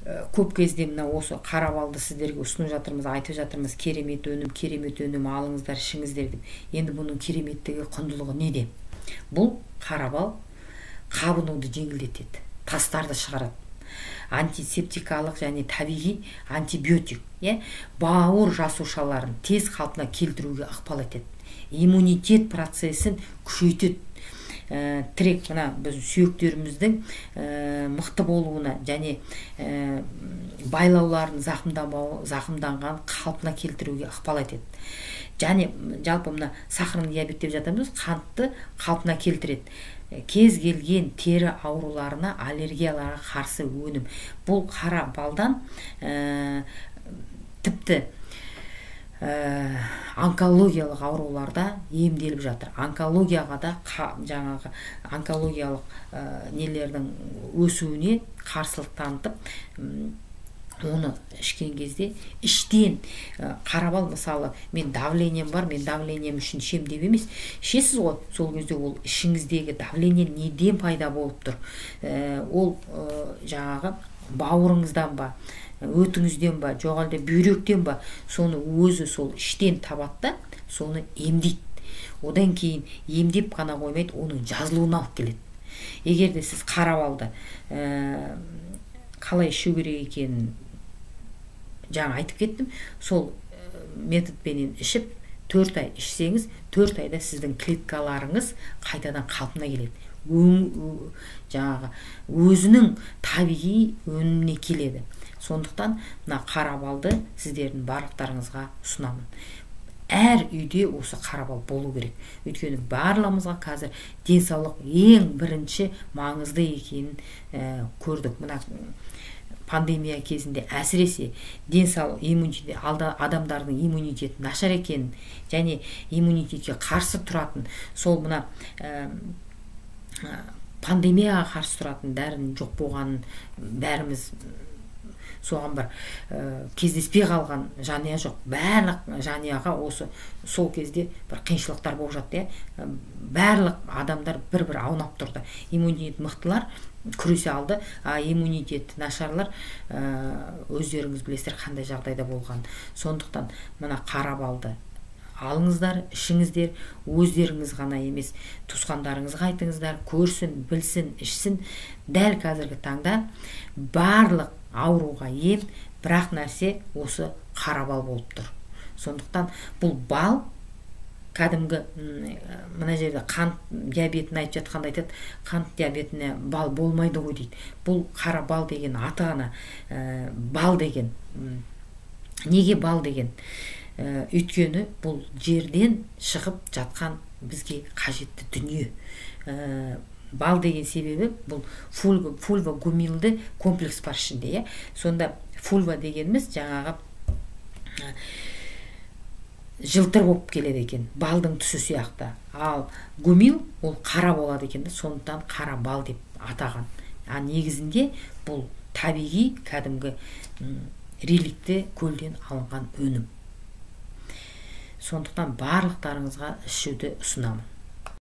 көп кезде мына осы қара балды сіздерге ұсынып жатырмыз, айтып жатырмыз, керемет өнім алыңыздар, ішіңіздер деп. Енді бұның кереметтігі, құндылығы неде? Бұл қара бал қабынуды жеңілдетеді, тастарды шығарады. Антисептикалық және табиғи антибиотик, бауыр жасушаларын тез қалпына келтіруге ықпал етеді. Иммунитет процесін күшейтеді. Тірек мына біз сүйектеріміздің мықты болуына және байлауларын зақымданған қалпына келтіруге ықпал етеді. Және жалпы мына сахарный диабет деп жатамыз, қантты қалпына келтіреді. Кез келген тері ауруларына, аллергияларға қарсы өнім. Бұл қара балдан тіпті онкологиялық ауруларда емделіп жатыр. Онкологияға да жаңағы онкологиялық нелердің өсуіне қарсылық танытып, оны ішкен кезде іштен қара бал, мысалы, мен давлением бар, мен давлением үшін ішем деп емес, ішесіз ғой, сол кезде ол ішіңіздегі давление неден пайда болып тұр? Ол жаңағы бауырыңыздан ба, өтіңізден ба, жоқ әлде бүйректен ба, соны өзі сол іштен табады да, соны емдейді. Одан кейін емдеп қана қоймайды, оның жазылуына алып келеді. Егер де сіз қара балды қалай ішу керек екенін жаңа айтып кеттім, сол методпенен ішіп 4 ай ішсеңіз, 4 айда сіздің клеткаларыңыз қайтадан қалпына келеді. Жаңағы өзінің табиғи өніміне келеді. Сондықтан мына қара балды сіздердің барлықтарыңызға ұсынамын. Әр үйде осы қара бал болу керек. Өйткені барлығымызға қазір денсаулық ең бірінші маңызды екенін көрдік. Мына пандемия кезінде әсіресе денсаулық, иммунитет, адамдардың иммунитеті нашар екенін және иммунитетке қарсы тұратын, сол мына пандемияға қарсы тұратын дәрінің жоқ болғанын бәріміз соған бір кездеспей қалған жанұя жоқ. Барлық жанұяға осы сол кезде бір қиыншылықтар болып жатты. Барлық адамдар бір-бір аунап тұрды. Иммунитет мықтылар күресе алды, иммунитет нашарлар өздеріңіз білесіздер қандай жағдайда болған. Сондықтан мына қара балды алыңыздар, ішіңіздер, өздеріңіз ғана емес, туысқандарыңызға айтыңыздар, көрсін, білсін, ішсін. Дәл қазіргі таңда барлық ауруға ем, бірақ нәрсе осы қара бал болып тұр. Сондықтан бұл бал кәдімгі мына жерде қант диабетін айтып жатқанда айтады, қант диабетіне бал болмайды ғой дейді. Бұл қара бал деген аты ғана бал деген. Неге бал деген? Өйткені бұл жерден шығып жатқан бізге қажетті дүние. Бал деген себебі бұл фульва гумилді комплекс бар ішінде. Сонда фульва дегеніміз жаңағы жылтыр болып келеді екен, балдың түсі сияқты. Ал гумил ол қара болады екен, сондықтан қара бал деп атаған. Негізінде бұл табиғи кәдімгі реликті көлден алынған өнім. Сондықтан барлықтарыңызға ішуді ұсынамын.